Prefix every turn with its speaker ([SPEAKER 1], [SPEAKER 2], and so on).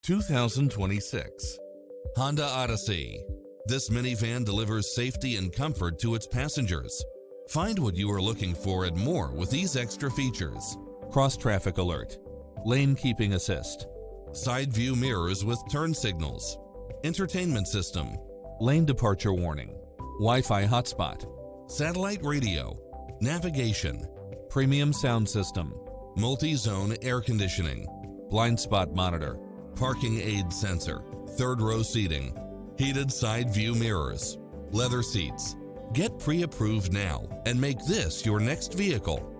[SPEAKER 1] 2026 Honda Odyssey. This minivan delivers safety and comfort to its passengers. Find what you are looking for and more with these extra features: cross-traffic alert, lane keeping assist, side view mirrors with turn signals, entertainment system, lane departure warning, Wi-Fi hotspot, satellite radio, navigation, premium sound system, multi-zone air conditioning, blind spot monitor, parking aid sensor, third row seating, heated side view mirrors, leather seats. Get pre-approved now and make this your next vehicle.